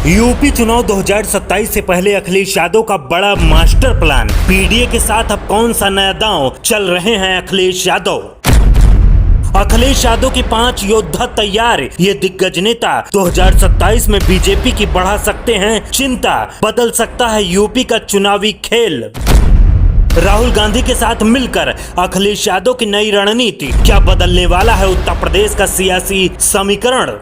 UP चुनाव 2027 से पहले अखिलेश यादव का बड़ा मास्टर प्लान। पीडीए के साथ अब कौन सा नया दांव चल रहे हैं अखिलेश यादव। अखिलेश यादव के 5 योद्धा तैयार। ये दिग्गज नेता 2027 में बीजेपी की बढ़ा सकते हैं चिंता। बदल सकता है यूपी का चुनावी खेल। राहुल गांधी के साथ मिलकर अखिलेश यादव की नई रणनीति। क्या बदलने वाला है उत्तर प्रदेश का सियासी समीकरण।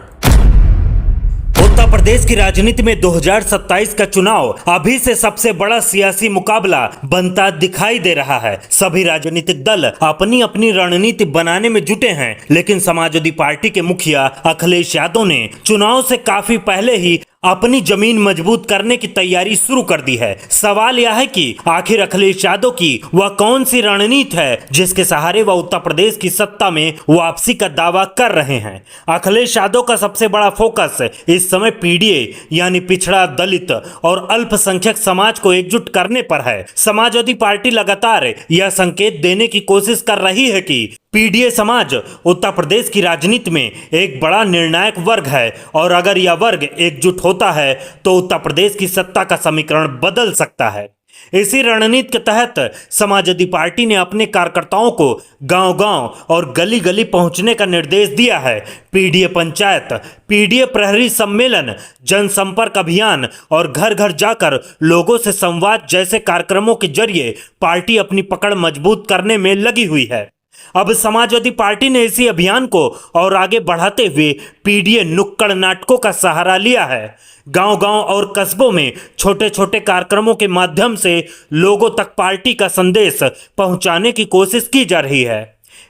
उत्तर प्रदेश की राजनीति में 2027 का चुनाव अभी से सबसे बड़ा सियासी मुकाबला बनता दिखाई दे रहा है। सभी राजनीतिक दल अपनी अपनी रणनीति बनाने में जुटे हैं, लेकिन समाजवादी पार्टी के मुखिया अखिलेश यादव ने चुनाव से काफी पहले ही अपनी जमीन मजबूत करने की तैयारी शुरू कर दी है। सवाल यह है कि आखिर अखिलेश यादव की वह कौन सी रणनीति है जिसके सहारे वह उत्तर प्रदेश की सत्ता में वापसी का दावा कर रहे हैं। अखिलेश यादव का सबसे बड़ा फोकस इस समय पीडीए यानी पिछड़ा, दलित और अल्पसंख्यक समाज को एकजुट करने पर है। समाजवादी पार्टी लगातार यह संकेत देने की कोशिश कर रही है कि पीडीए समाज उत्तर प्रदेश की राजनीति में एक बड़ा निर्णायक वर्ग है और अगर यह वर्ग एकजुट होता है तो उत्तर प्रदेश की सत्ता का समीकरण बदल सकता है। इसी रणनीति के तहत समाजवादी पार्टी ने अपने कार्यकर्ताओं को गांव-गांव और गली-गली पहुंचने का निर्देश दिया है। पीडीए पंचायत, पीडीए प्रहरी सम्मेलन, जनसंपर्क अभियान और घर घर जाकर लोगों से संवाद जैसे कार्यक्रमों के जरिए पार्टी अपनी पकड़ मजबूत करने में लगी हुई है। अब समाजवादी पार्टी ने इसी अभियान को और आगे बढ़ाते हुए पीडीए नुक्कड़ नाटकों का सहारा लिया है। गांव-गांव और कस्बों में छोटे छोटे कार्यक्रमों के माध्यम से लोगों तक पार्टी का संदेश पहुंचाने की कोशिश की जा रही है।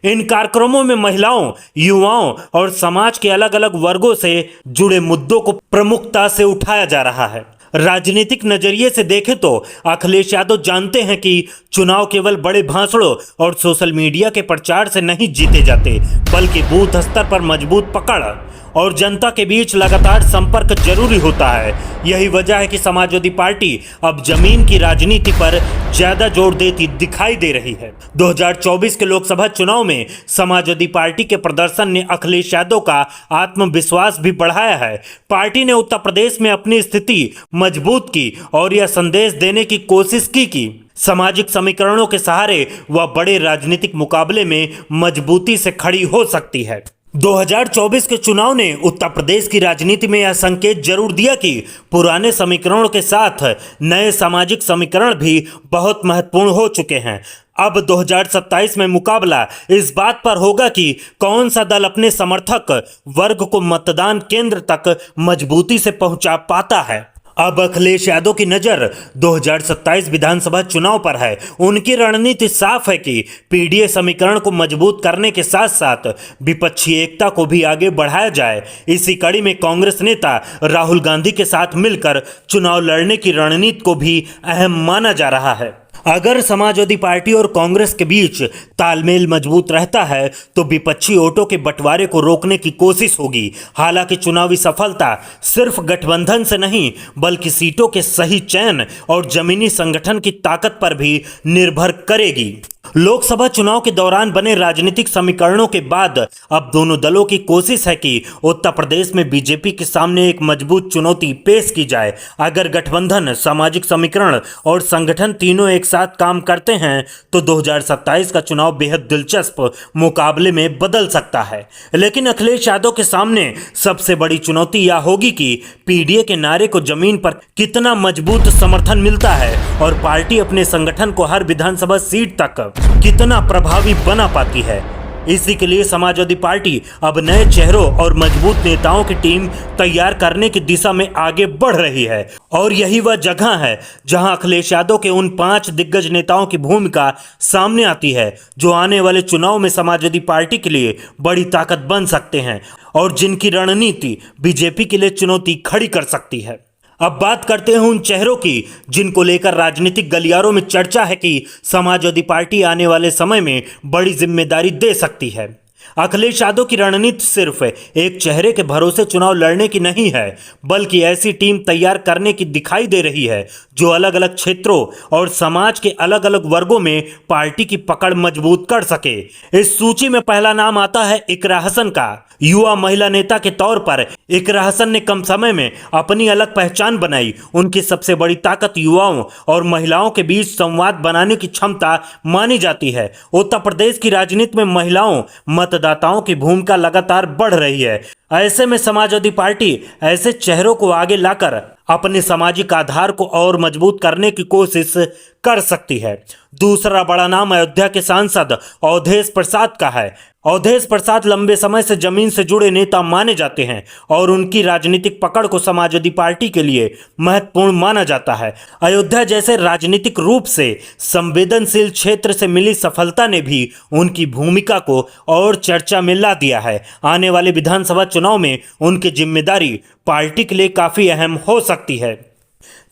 इन कार्यक्रमों में महिलाओं, युवाओं और समाज के अलग अलग वर्गों से जुड़े मुद्दों को प्रमुखता से उठाया जा रहा है। राजनीतिक नजरिए से देखें तो अखिलेश यादव जानते हैं कि चुनाव केवल बड़े भाषणों और सोशल मीडिया के प्रचार से नहीं जीते जाते, बल्कि बूथ स्तर पर मजबूत पकड़ और जनता के बीच लगातार संपर्क जरूरी होता है। यही वजह है कि समाजवादी पार्टी अब जमीन की राजनीति पर ज्यादा जोर देती दिखाई दे रही है। 2024 के लोकसभा चुनाव में समाजवादी पार्टी के प्रदर्शन ने अखिलेश यादव का आत्मविश्वास भी बढ़ाया है। पार्टी ने उत्तर प्रदेश में अपनी स्थिति मजबूत की और यह संदेश देने की कोशिश की सामाजिक समीकरणों के सहारे वह बड़े राजनीतिक मुकाबले में मजबूती से खड़ी हो सकती है। 2024 के चुनाव ने उत्तर प्रदेश की राजनीति में यह संकेत जरूर दिया कि पुराने समीकरणों के साथ नए सामाजिक समीकरण भी बहुत महत्वपूर्ण हो चुके हैं। अब 2027 में मुकाबला इस बात पर होगा कि कौन सा दल अपने समर्थक वर्ग को मतदान केंद्र तक मजबूती से पहुंचा पाता है। अब अखिलेश यादव की नज़र 2027 विधानसभा चुनाव पर है। उनकी रणनीति साफ है कि पीडीए समीकरण को मजबूत करने के साथ साथ विपक्षी एकता को भी आगे बढ़ाया जाए। इसी कड़ी में कांग्रेस नेता राहुल गांधी के साथ मिलकर चुनाव लड़ने की रणनीति को भी अहम माना जा रहा है। अगर समाजवादी पार्टी और कांग्रेस के बीच तालमेल मजबूत रहता है तो विपक्षी वोटों के बंटवारे को रोकने की कोशिश होगी। हालांकि चुनावी सफलता सिर्फ गठबंधन से नहीं बल्कि सीटों के सही चयन और जमीनी संगठन की ताकत पर भी निर्भर करेगी। लोकसभा चुनाव के दौरान बने राजनीतिक समीकरणों के बाद अब दोनों दलों की कोशिश है कि उत्तर प्रदेश में बीजेपी के सामने एक मजबूत चुनौती पेश की जाए। अगर गठबंधन, सामाजिक समीकरण और संगठन तीनों एक साथ काम करते हैं तो 2027 का चुनाव बेहद दिलचस्प मुकाबले में बदल सकता है। लेकिन अखिलेश यादव के सामने सबसे बड़ी चुनौती यह होगी कि पीडीए के नारे को जमीन पर कितना मजबूत समर्थन मिलता है और पार्टी अपने संगठन को हर विधानसभा सीट तक कितना प्रभावी बना पाती है। इसी के लिए समाजवादी पार्टी अब नए चेहरों और मजबूत नेताओं की टीम तैयार करने की दिशा में आगे बढ़ रही है और यही वह जगह है जहां अखिलेश यादव के उन 5 दिग्गज नेताओं की भूमिका सामने आती है जो आने वाले चुनाव में समाजवादी पार्टी के लिए बड़ी ताकत बन सकते हैं और जिनकी रणनीति बीजेपी के लिए चुनौती खड़ी कर सकती है। अब बात करते हैं उन चेहरों की जिनको लेकर राजनीतिक गलियारों में चर्चा है कि समाजवादी पार्टी आने वाले समय में बड़ी जिम्मेदारी दे सकती है। अखिलेश यादव की रणनीति सिर्फ एक चेहरे के भरोसे चुनाव लड़ने की नहीं है, बल्कि ऐसी टीम तैयार करने की दिखाई दे रही है जो अलग अलग क्षेत्रों और समाज के अलग अलग वर्गों में पार्टी की पकड़ मजबूत कर सके। इस सूची में पहला नाम आता है इकरा हसन का। युवा महिला नेता के तौर पर इकरा हसन ने कम समय में अपनी अलग पहचान बनाई। उनकी सबसे बड़ी ताकत युवाओं और महिलाओं के बीच संवाद बनाने की क्षमता मानी जाती है। उत्तर प्रदेश की राजनीति में महिलाओं मतदाताओं की भूमिका लगातार बढ़ रही है। ऐसे में समाजवादी पार्टी ऐसे चेहरों को आगे लाकर अपने सामाजिक आधार को और मजबूत करने की कोशिश कर सकती है। दूसरा बड़ा नाम अयोध्या के सांसद अवधेश प्रसाद का है। अवधेश प्रसाद लंबे समय से जमीन से जुड़े नेता माने जाते हैं और उनकी राजनीतिक पकड़ को समाजवादी पार्टी के लिए महत्वपूर्ण माना जाता है। अयोध्या जैसे राजनीतिक रूप से संवेदनशील क्षेत्र से मिली सफलता ने भी उनकी भूमिका को और चर्चा में ला दिया है। आने वाले विधानसभा चुनाव में उनकी जिम्मेदारी पार्टी के लिए काफी अहम हो सकती है।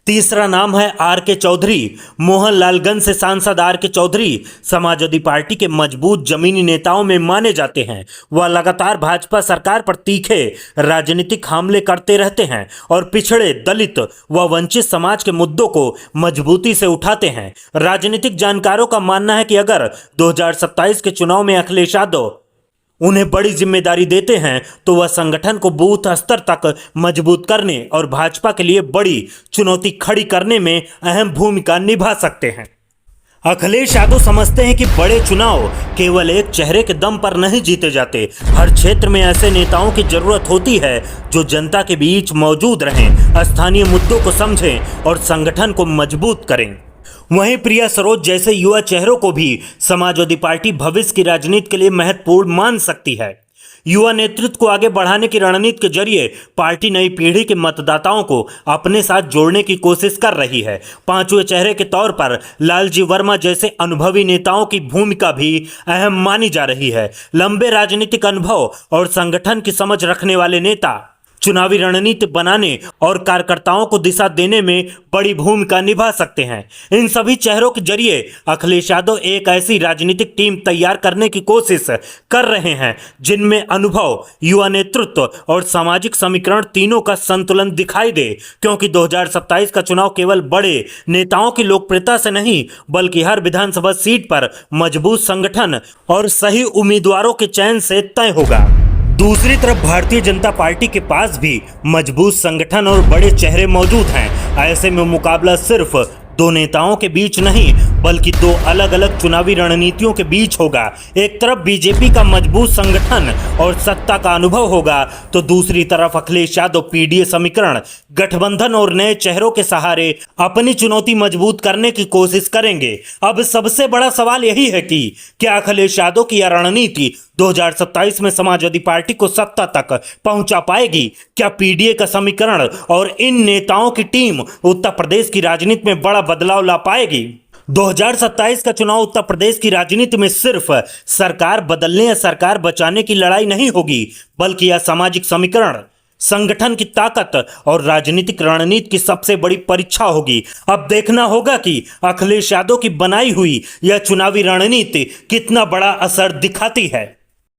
तीसरा नाम है आर के चौधरी। मोहनलालगंज से सांसद आर के चौधरी समाजवादी पार्टी के मजबूत जमीनी नेताओं में माने जाते हैं। वह लगातार भाजपा सरकार पर तीखे राजनीतिक हमले करते रहते हैं और पिछड़े, दलित व वंचित समाज के मुद्दों को मजबूती से उठाते हैं। राजनीतिक जानकारों का मानना है कि अगर 2027 के चुनाव में अखिलेश यादव उन्हें बड़ी जिम्मेदारी देते हैं तो वह संगठन को बूथ स्तर तक मजबूत करने और भाजपा के लिए बड़ी चुनौती खड़ी करने में अहम भूमिका निभा सकते हैं। अखिलेश यादव समझते हैं कि बड़े चुनाव केवल एक चेहरे के दम पर नहीं जीते जाते। हर क्षेत्र में ऐसे नेताओं की जरूरत होती है जो जनता के बीच मौजूद रहें, स्थानीय मुद्दों को समझें और संगठन को मजबूत करें। वहीं प्रिया सरोज जैसे युवा चेहरों को भी समाजवादी पार्टी भविष्य की राजनीति के लिए महत्वपूर्ण मान सकती है। युवा नेतृत्व को आगे बढ़ाने की रणनीति के जरिए पार्टी नई पीढ़ी के मतदाताओं को अपने साथ जोड़ने की कोशिश कर रही है। पांचवें चेहरे के तौर पर लालजी वर्मा जैसे अनुभवी नेताओं की भूमिका भी अहम मानी जा रही है। लंबे राजनीतिक अनुभव और संगठन की समझ रखने वाले नेता चुनावी रणनीति बनाने और कार्यकर्ताओं को दिशा देने में बड़ी भूमिका निभा सकते हैं। इन सभी चेहरों के जरिए अखिलेश यादव एक ऐसी राजनीतिक टीम तैयार करने की कोशिश कर रहे हैं जिनमें अनुभव, युवा नेतृत्व और सामाजिक समीकरण तीनों का संतुलन दिखाई दे। क्योंकि 2027 का चुनाव केवल बड़े नेताओं की लोकप्रियता से नहीं बल्कि हर विधानसभा सीट पर मजबूत संगठन और सही उम्मीदवारों के चयन से तय होगा। दूसरी तरफ भारतीय जनता पार्टी के पास भी मजबूत संगठन और बड़े चेहरे मौजूद हैं। ऐसे में मुकाबला सिर्फ दो नेताओं के बीच नहीं बल्कि दो अलग अलग चुनावी रणनीतियों के बीच होगा। एक तरफ बीजेपी का मजबूत संगठन और सत्ता का अनुभव होगा तो दूसरी तरफ अखिलेश यादव पीडीए समीकरण, गठबंधन और नए चेहरों के सहारे अपनी चुनौती मजबूत करने की कोशिश करेंगे। अब सबसे बड़ा सवाल यही है कि क्या अखिलेश यादव की यह रणनीति 2027 में समाजवादी पार्टी को सत्ता तक पहुंचा पाएगी? क्या पीडीए का समीकरण और इन नेताओं की टीम उत्तर प्रदेश की राजनीति में बड़ा बदलाव ला पाएगी? 2027 का चुनाव उत्तर प्रदेश की राजनीति में सिर्फ सरकार बदलने या सरकार बचाने की लड़ाई नहीं होगी बल्कि यह सामाजिक समीकरण, संगठन की ताकत और राजनीतिक रणनीति की सबसे बड़ी परीक्षा होगी। अब देखना होगा कि अखिलेश यादव की बनाई हुई यह चुनावी रणनीति कितना बड़ा असर दिखाती है।